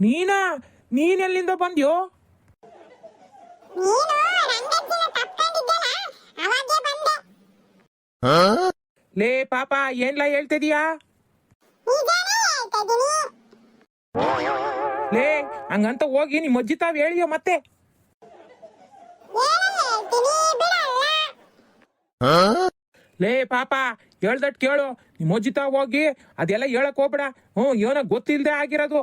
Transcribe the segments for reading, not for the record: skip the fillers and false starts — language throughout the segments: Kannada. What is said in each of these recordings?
ನೀನಾ? ನೀನೆಲ್ಲಿಂದ ಬಂದ್ಯೋ? ಲೇ ಪಾಪ, ಏನ್ಲಾ ಹೇಳ್ತಿದೀಯಾ? ಲೇ ಹಂಗಂತ ಹೋಗಿ ನಿಮ್ಮ ಅಜ್ಜಿ ತಾವ್ ಹೇಳಿಯೋ ಮತ್ತೆ. ಲೇ ಪಾಪ, ಹೇಳ್ದಟ್ ಕೇಳು. ನಿಮ್ಮ ಅಜ್ಜಿ ತಾವ್ ಹೋಗಿ ಅದೆಲ್ಲ ಹೇಳಕ್ ಹೋಗ್ಬೇಡ. ಏನೋ ಗೊತ್ತಿಲ್ದೆ ಆಗಿರೋದು.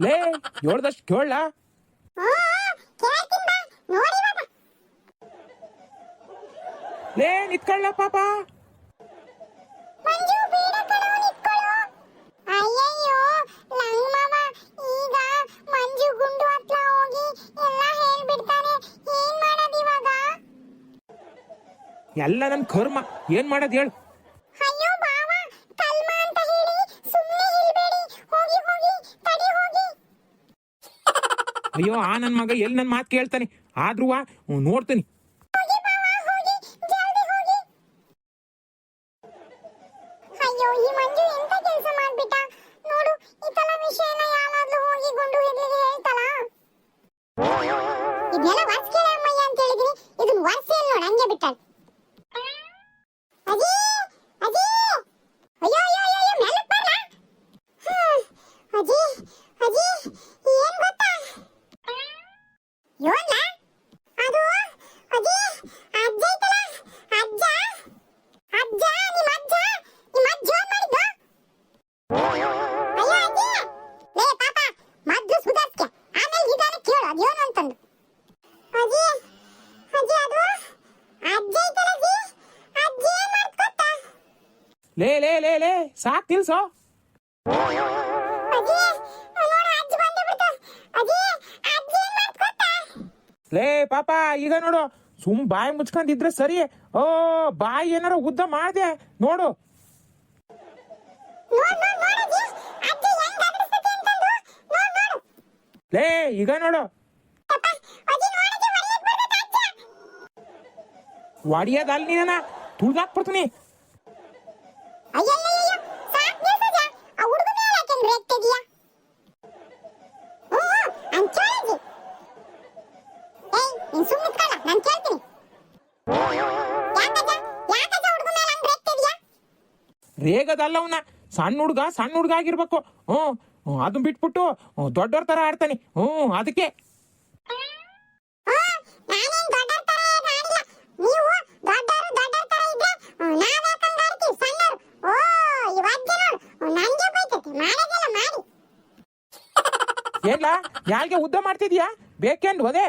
ಲೇ ಹೇಳ್ದಷ್ಟು ಕೇಳ. ಲೇ ನಿತ್ಕೊಳ್ಳ ಪಾಪ. ಎಲ್ಲ ನನ್ ಕರ್ಮ, ಏನ್ ಮಾಡೋದ್ ಹೇಳು. ಅಯ್ಯೋ ಆ ನನ್ ಮಗ ಎಲ್ಲಿ ನನ್ ಮಾತು ಕೇಳ್ತಾನೆ. ಆದ್ರೂ ನೋಡ್ತೀನಿ. ಲೇ ಲೇ ಲೇ ಲೇ ಸಾಕ್ ನಿಲ್ಸೋ. ಲೇ ಪಾಪ, ಈಗ ನೋಡು, ಸುಮ್ ಬಾಯಿ ಮುಚ್ಕೊಂಡಿದ್ರೆ ಸರಿ. ಬಾಯಿ ಏನಾರ ಉದ್ದ ಮಾಡ್ದೆ ನೋಡು. ಲೇ ಈಗ ನೋಡು, ಒಡಿಯೋದಲ್ ನೀನ ತುಳ್ದಾಕ್ಬಿಡ್ತೀನಿ. ರೇಗದಲ್ಲವನ್ನ, ಸಣ್ಣ ಹುಡ್ಗ ಆಗಿರ್ಬೇಕು. ಅದನ್ನ ಬಿಟ್ಬಿಟ್ಟು ದೊಡ್ಡವ್ರ ತರ ಆಡ್ತಾನೆ. ಅದಕ್ಕೆ ಏನ್ಲಾ ಯಾರಿಗೆ ಉದ್ದ ಮಾಡ್ತಿದ್ಯಾ? ಬೇಕೇನ್ ಅದೇ?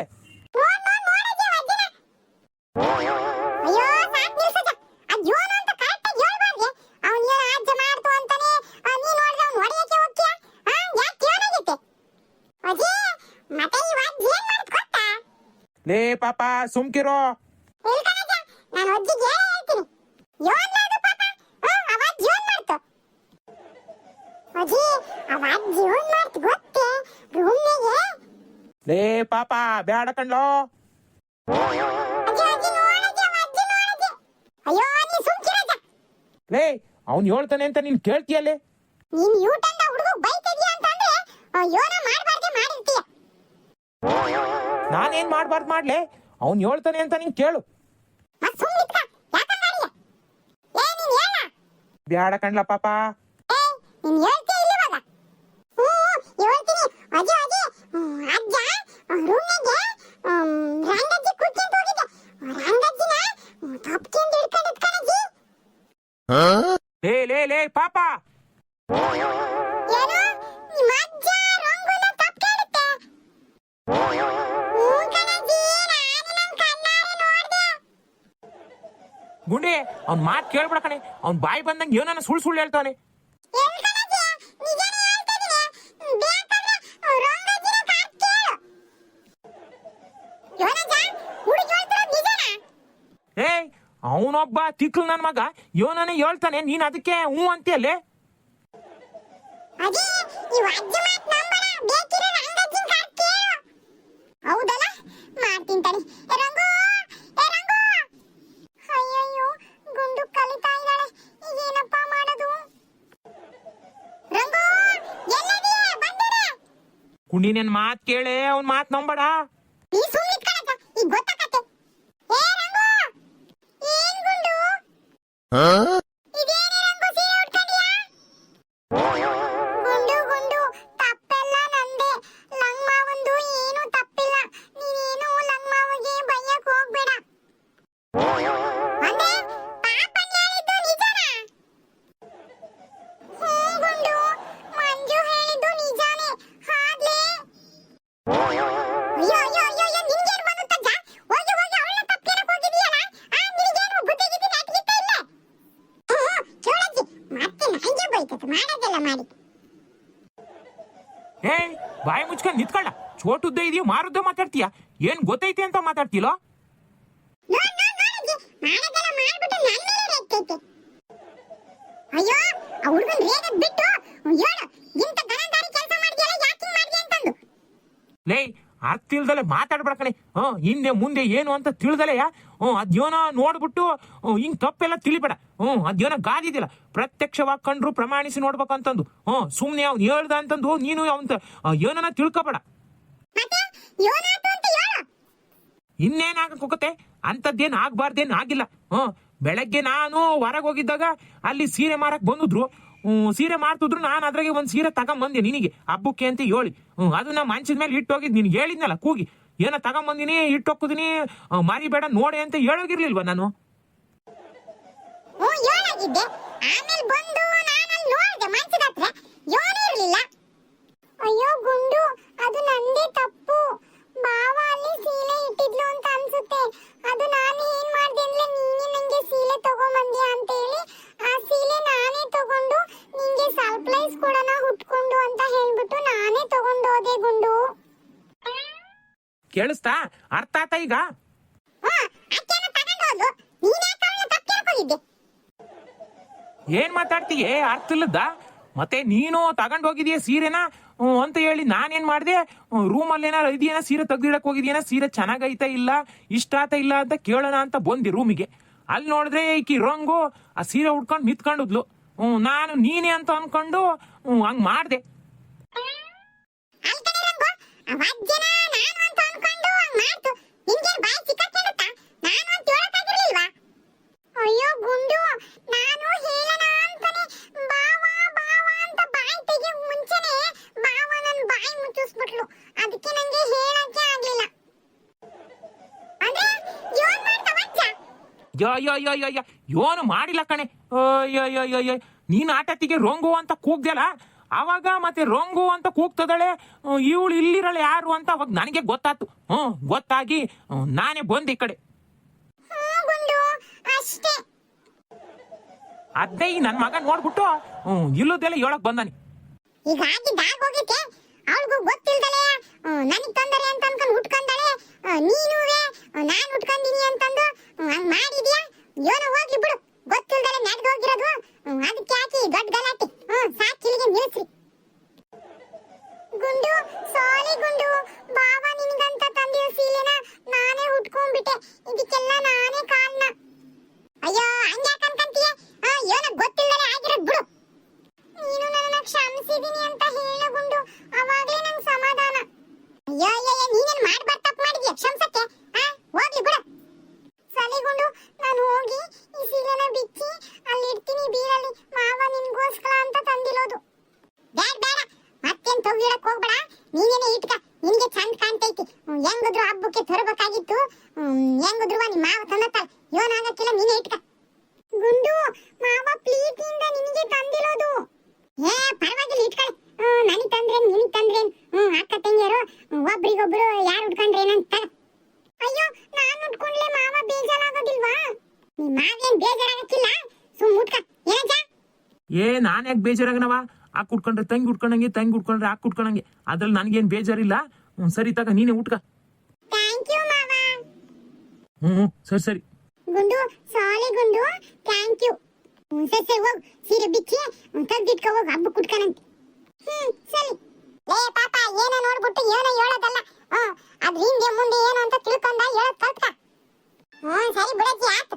ಲೇ ಪಾಪ ಸುಮ್ಕಿರೋ. ಲೇ ಪಾಪ ಬ್ಯಾಡ ಕಣ್ಲೋ. ಲೇ ಅವ್ನ್ ಹೇಳ್ತಾನೆ ಅಂತ ನೀನ್ ಕೇಳ್ತೀಯಲ್ಲೇ? ನಾನೇನ್ ಮಾಡ್ಬಾರ್ದು ಮಾಡ್ಲೆ? ಅವ್ನ್ ಹೇಳ್ತಾನೆ ಅಂತ ನೀನ್ ಕೇಳು. ಬ್ಯಾಡ ಕಣ್ಲ ಪಾಪ. ಲೇ ಲೇ ಲೇ ಪಾಪ, ಗುಂಡಿ ಅವ್ನ್ ಮಾತ್ ಕೇಳ್ಬಿಡ ಕಣೆ. ಅವ್ನ್ ಬಾಯಿ ಬಂದಂಗೆ ಏನನ್ನ ಸುಳ್ಳು ಹೇಳ್ತಾನೆ. ಅವನೊಬ್ಬ ತಿಕ್ಲು ನನ್ ಮಗ ಇವನೇ ಹೇಳ್ತಾನೆ, ನೀನ್ ಅದಕ್ಕೆ ಹ್ಞೂ ಅಂತೀಯಲ್ಲೇ. ಹೌದಲ್ಲ, ಮಾಡ್ತೀನಿ ತಡಿ. ರಂಗು, ರಂಗು, ಅಯ್ಯಯ್ಯೋ ಗುಂಡು ಕಲಿತಾ ಇದ್ದಾಳೆ, ಏನಪ್ಪ ಮಾಡೋದು? ರಂಗು, ಎಲ್ಲದಿಯೇ? ಬಂದಿರೆ. ಕುಂಡಿ ನನ್ ಮಾತ್ ಕೇಳೆ, ಅವ್ನ್ ಮಾತ್ ನಂಬಡ. ನೀ ಸುಮ್ಮನೆ ಇಟ್ಕೊಳ್ಳಕ್ಕ, ಈಗ ಗೊತ್ತಾಗತ್ತೆ. ಏ ರಂಗು, ಏನ್ ಗುಂಡು? ಇದೇನೇ ರಂಗು ಸೀರೆ ಉಟ್ಕೊಂಡಿಯಾ? ಗುಂಡು ಗುಂಡು, ತಪ್ಪೆಲ್ಲ ನಂದೆ. ಲಂಗ್ಮಾವಂದು ಏನು ತಪ್ಪಿಲ್ಲ. ನೀನೇನು ಲಂಗ್ಮಾವಿಗೆ ಬೈಯಕ್ ಹೋಗ್ಬೇಡ. ಅಂದ್ರೆ ಪಾಪನ್ ಹೇಳಿದ್ದು ನಿಜನಾ? ಹ್ಞೂ ಗುಂಡು, ಮಂಜು ಹೇಳಿದ್ದು ನಿಜಾನೇ. ಹಾದ್ಲೇ? ಅಯ್ಯೋ ಅಯ್ಯೋ ಅಯ್ಯೋ, ನಿನ್ಗೇನು ಬಂದು ತಜ್ಜ? ಹೋಗಿ ಹೋಗಿ ಅವಳನ್ನ ತಪ್ಪೇನಕ್ ಹೋಗಿದೀಯಲ್ಲ? ನಿನಗೇನು ಬುದ್ಧಿ ಗಿದ್ದಿ ನೆಟ್ಗಿತ್ತ ಇಲ್ಲ? ಚೋಳಜ್ಜಿ, ಮತ್ತೆ ನಂಗೆ ಬೈತದ ಮಾಡೋದೆಲ್ಲ ಮಾಡಿ. ಏ ಬಾಯಿ ಮುಚ್ಕೊಂಡ್ ನಿತ್ಕೊಳ್ಳ. ಚೋಟುದ್ದ ಇದೆಯೋ ಮಾರುದ್ದ ಮಾತಾಡ್ತೀಯ? ಏನ್ ಗೊತ್ತೈತೆ ಅಂತ ಮಾತಾಡ್ತಿಲೋ? ನೋಡ್ ನೋಡ್ ನೋಡಜ್ಜಿ, ಮಾಡೋದೆಲ್ಲ ಮಾಡ್ಬಿಟ್ಟು ನನ್ನ ಮೇಲೆ ರೇಗ್ತೈತೆ. ಅಯ್ಯೋ, ಆ ಹುಡುಗನ್ ರೇಗದ್ ಬಿಟ್ಟು ಹೇಳು, ಇಂಥ ಗನಂದಾರಿ ಕೆಲಸ ಮಾಡಿದ್ಯಲ್ಲ, ಯಾಕಿಂಗ್ ಮಾಡಿದ್ಯ ಅಂತಂದು. ಲೇ, ಅರ್ಥ ಇಲ್ದಲೆ ಮಾತಾಡ್ಬೇಡ ಕಣೆ. ಹಿಂದೆ ಮುಂದೆ ಏನು ಅಂತ ತಿಳಿದಲೆಯ ಅದ್ಯೋನ ನೋಡ್ಬಿಟ್ಟು ಹಿಂಗ್ ತಪ್ಪೆಲ್ಲ ತಿಳಿಬೇಡ. ಅದ್ಯೋನ ಗಾದಿದಿಲ್ಲ, ಪ್ರತ್ಯಕ್ಷವಾಗಿ ಕಂಡ್ರು ಪ್ರಮಾಣಿಸಿ ನೋಡ್ಬೇಕಂತಂದು. ಸುಮ್ನೆ ಅವ್ನು ಹೇಳ್ದ ಅಂತಂದು ನೀನು ಅವಂತ ಏನನ್ನ ತಿಳ್ಕೊಬೇಡ. ಮತ್ತೆ ಯೋನಾತು ಅಂತ ಹೇಳು. ಇನ್ನೇನಾಗಕ್ ಹೋಗತ್ತೆ, ಅಂತದ್ದೇನ್ ಆಗ್ಬಾರ್ದೇನ್ ಆಗಿಲ್ಲ. ಬೆಳಗ್ಗೆ ನಾನು ಹೊರಗೆ ಹೋಗಿದ್ದಾಗ ಅಲ್ಲಿ ಸೀರೆ ಮಾರಕ್ ಬಂದಿದ್ರು. ಸೀರೆ ಮಾರ್ತಿದ್ರು, ನಾನು ಅದ್ರಾಗೆ ಒಂದ್ ಸೀರೆ ತಗೊಂಬಂದೆ ನಿನಗೆ ಹಬ್ಬಕ್ಕೆ ಅಂತ ಹೇಳಿ. ಅದನ್ನ ಮಂಚದ ಮೇಲೆ ಇಟ್ಟೋಗಿದ್, ನಿನ್ಗೆ ಹೇಳಿದ್ನಲ್ಲ ಕೂಗಿ, ಏನ ತಗೊಂಬಂದಿನಿ ಇಟ್ಟೋಗಿದೀನಿ ಮಾರಿಬೇಡ ನೋಡೆ ಅಂತ ಹೇಳೋಗಿರ್ಲಿಲ್ವಾ ನಾನು? ಯೋನಾಗಿದ್ದೆ, ಆಮೇಲೆ ಬಂದು ನಾನು ನೋಡಿದೆ ಮಂಚದ ಹತ್ರ, ಯೋನೇ ಇರ್ಲಿಲ್ಲ. ಅಯ್ಯೋ ಗುಂಡು, ಅದು ನಂದೇ ತಪ್ಪು. ಬಾವ ಅಲ್ಲಿ ಸೀರೆ ಇಟ್ಟಿದ್ಲು ಅಂತ ಅನ್ಸುತ್ತೆ. ಅದು ನಾನು ಏನ್ ಮಾಡ್ದೆ ಅಂದ್ರೆ, ನೀನೇ ನಂಗೆ ಸೀರೆ ತಗೊಂಬಂದ್ಯಾ ಅಂತ ಹೇಳಿ ಆ ಸೀರೆ ನಾನೇ ತಗೊಂಡು ನಿಂಗೆ ಸರ್ಪ್ರೈಸ್ ಕೊಡೋಣ ಹುಟ್ಕೊಂಡು ಅಂತ ಹೇಳ್ಬಿಟ್ಟು ನಾನೇ ತಗೊಂಡೋದೆ ಗುಂಡು. ಕೇಳಿಸ್ತಾ? ಅರ್ಥ ಆತ ಈಗ? ಅಕ್ಕೇನ ತಗೊಂಡೋದ್ಲು, ನೀನೇ ಅವಳನ್ನ ತಪ್ಪು ತಿಳ್ಕೊಂಡಿದ್ದೆ. ಏನ್ ಮಾತಾಡ್ತೀಯ? ಅರ್ಥ ಇಲ್ಲದ ಮತ್ತೆ ನೀನು ತಗೊಂಡ್ ಹೋಗಿದೀಯ ಸೀರೆನ ಅಂತ ಹೇಳಿ ನಾನೇನ್ ಮಾಡ್ದೆ, ರೂಮಲ್ಲಿ ಏನಾರು ಇದೆಯೇನ, ಸೀರೆ ತೆಗ್ದಿಡಕ್ ಹೋಗಿದ್ಯೇನ, ಸೀರೆ ಚೆನ್ನಾಗೈತಾ ಇಲ್ಲ, ಇಷ್ಟ ಆತ ಇಲ್ಲ ಅಂತ ಕೇಳೋಣ ಅಂತ ಬಂದಿ ರೂಮಿಗೆ. ಅಲ್ಲಿ ನೋಡಿದ್ರೆ ಈಕಿ ರಂಗು ಆ ಸೀರೆ ಉಟ್ಕೊಂಡು ನಿಂತ್ಕೊಂಡಿದ್ಲು. ನಾನು ನೀನೇ ಅಂತ ಅನ್ಕೊಂಡು ಹಂಗ್ ಮಾಡ್ದೆ. ಅಯ್ಯೋ ಗುಂಡು, ನಾನು ಹೇಳೋಣ ಅಂತಾನೆ ಬಾವ ಬಾವ ಅಂತ ಬಾಯಿ ತೆಗಿ ಮುಂಚೆನೆ ಬಾವ ನನ್ನ ಬಾಯಿ ಮುಚ್ಚಿಸ್ಬಿಟ್ಲು. ಅದಕ್ಕೆ ನಂಗೆ ಹೇಳಕ್ಕೆ ಆಗ್ಲಿಲ್ಲ. ಅಂದ್ರೆ ಯೋನ್ ಮಾಡ್ತಾವಚ್ಚ? ಯೋ ಯೋನು ಮಾಡಿಲ್ಲ ಕಣೆ. ಅಯ್ಯಯ್ಯಯ್ಯ, ನೀನ್ ಆಟತಿಗೆ ರಂಗು ಅಂತ ಕೂಗ್ದಲ್ಲ, ಅವಾಗ ಮತ್ತೆ ರಂಗು ಅಂತ ಕೂಗ್ತದಳೆ, ಇವಳು ಇಲ್ಲಿರಳೆ ಯಾರು ಅಂತ ಅವಾಗ ನನಗೆ ಗೊತ್ತಾತು. ಗೊತ್ತಾಗಿ ನಾನೇ ಬಂದೆ ಈ ಕಡೆ. ಅಷ್ಟೇ. ಅದೇ ಈ ನನ್ ಮಗ ನೋಡ್ಬಿಟ್ಟು ಇಲ್ಲದೆಲ್ಲ ಹೇಳಕ್ ಬಂದಾನೆ. ಈಗ ಆಗಿದ್ದಾಗೋಗೈತೆ, ಅವಳಿಗೂ ಗೊತ್ತಿಲ್ದಲೆ ನನಗ್ ತೊಂದರೆ ಅಂತ ಅನ್ಕೊಂಡು ಉಟ್ಕೊಂಡಳೆ. ನೀನುವೆ ನಾನು ಉಟ್ಕೊಂಡಿನಿ ಅಂತಂದು ಹಂಗ್ ಮಾಡಿದ್ಯಾ? ಏನೋ ಹೋಗ್ಲಿ ಬಿಡು, ಗೊತ್ತಿಲ್ದಲೆ ನಡೆದೋಗಿರೋದು. ಅದಕ್ಕೆ ಯಾಕೆ ದೊಡ್ಡ ಗಲಾಟೆ? ಸಾಕಿಲಿಗೆ ನಿಲ್ಸ್ರಿ. ಗುಂಡು, ಸಾರಿ ಗುಂಡು, ಬಾವ ನಿನಗಂತ ತಂದಿರೋ ಸೀಲೆನ ನಾನೇ ಉಟ್ಕೊಂಡ್ಬಿಟ್ಟೆ. ಇದಕ್ಕೆಲ್ಲ ನಾನೇ ಕಾರಣ. ಅಯ್ಯೋ, ಹಂಗ್ಯಾಕ ಅನ್ಕಂತೀಯ? ಏನೋ ಗೊತ್ತಿಲ್ಲದೆ ಆಗಿರೋದು ಬಿಡು. ನೀನು ನನ್ನ ಕ್ಷಮಿಸಿದೀನಿ ಅಂತ ಹೇಳು ಗುಂಡು, ಅವಾಗ್ಲೇ ನಂಗೆ ಸಮಾಧಾನ. ಅಯ್ಯೋ ಅಯ್ಯೋ, ನೀನೇನ್ ಮಾಡ್ಬಾರ್ದು ತಪ್ಪು ಮಾಡಿದ್ಯಾ ಕ್ಷಮಿಸಕ್ಕೆ? ಹೋಗ್ಲಿ ಬಿಡು. ಸರಿ ಗುಂಡು, ನಾನು ಹೋಗಿ ಈ ಸೀರೆನ ಬಿಚ್ಚಿ ಅಲ್ಲಿ ಇಡ್ತೀನಿ ಬೀರಲ್ಲಿ. ಮಾವ ನಿನ್ಗೋಸ್ಕರ ಅಂತ ತಂದಿರೋದು. ಬೇಡ ಬೇಡ, ಮತ್ತೇನ್ ತೊಗಿಡಕ್ ಹೋಗ್ಬೇಡ, ನೀನೇನೆ ಇಟ್ಕ, ನಿನಗೆ ಚಂದ ಕಾಣ್ತೈತಿ. ಹೆಂಗಿದ್ರು ಹಬ್ಬಕ್ಕೆ ತರಬೇಕಾಗಿತ್ತು, ಹೆಂಗಿದ್ರು ನಿಮ್ಮ ಮಾವ ತಂದತ್ತ, ಏನಾಗಕ್ಕಿಲ್ಲ, ನೀನೇ ಇಟ್ಕ. ಗುಂಡು, ಮಾವ ಪ್ರೀತಿಯಿಂದ ನಿನಗೆ ತಂದಿರೋದು. ಪರವಾಗಿಲ್ಲ, ಇಟ್ಕೊಳ್ಳಿ. ನನಗೆ ತಂದ್ರೇನ್ ನಿನಗೆ ತಂದ್ರೇನ್, ಅಕ್ಕ ತಂಗಿಯರು ಒಬ್ರಿಗೊಬ್ರು ಯಾರು ಉಟ್ಕೊಂಡ್ರೇನಂತ. ಅಯ್ಯೋ, ನಾನು ಉಟ್ಕೊಂಡ್ಲೆ ಮಾವ ಬೇಜಾರಾಗೋದಿಲ್ವಾ? ನಿಮ್ಮ ಮಾವೇನ್ ಬೇಜಾರಾಗಕ್ಕಿಲ್ಲ, ಸುಮ್ ಉಟ್ಕ. ಏನಜ್ಜ? ನಾನ್ಯಾಕೆ ಬೇಜಾರಾಗನವ? ಹಾಕ್ ಉಟ್ಕೊಂಡ್ರೆ ತಂಗಿ ಉಟ್ಕೊಂಡಂಗೆ, ತಂಗಿ ಉಟ್ಕೊಂಡ್ರೆ ಹಾಕ್ ಉಟ್ಕೊಂಡಂಗೆ, ಅದ್ರಲ್ಲಿ ನನಗೇನ್ ಬೇಜಾರಿಲ್ಲ. ಸರಿ ತಗ, ನೀನೇ ಉಟ್ಕ. ಥ್ಯಾಂಕ್ ಯು ಮಾವ. ಸರಿ ಸರಿ. ಗುಂಡು ಸಾಲಿ ಗುಂಡು ಥ್ಯಾಂಕ್ ಯು. ಸರಿ ಸರಿ ಹೋಗು, ಸೀರೆ ಬಿಚ್ಚಿ ತೆಗ್ದಿಟ್ಕೊ ಹೋಗು, ಹಬ್ಬ ಕುಟ್ಕನಂತೆ. ಸರಿ. ಏ ಪಾಪ ಏನೋ ನೋಡ್ಬಿಟ್ಟು ಏನೋ ಹೇಳೋದಲ್ಲ, ಅದ್ರ ಹಿಂದೆ ಮುಂದೆ ಏನು ಅಂತ ತಿಳ್ಕೊಂಡ ಹೇಳೋದ್ ಕಲ್ತ್ಕ. ಸರಿ ಬಿಡಜ್ಜಿ ಆತು.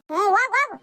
ಹೋಗು ಹೋಗು.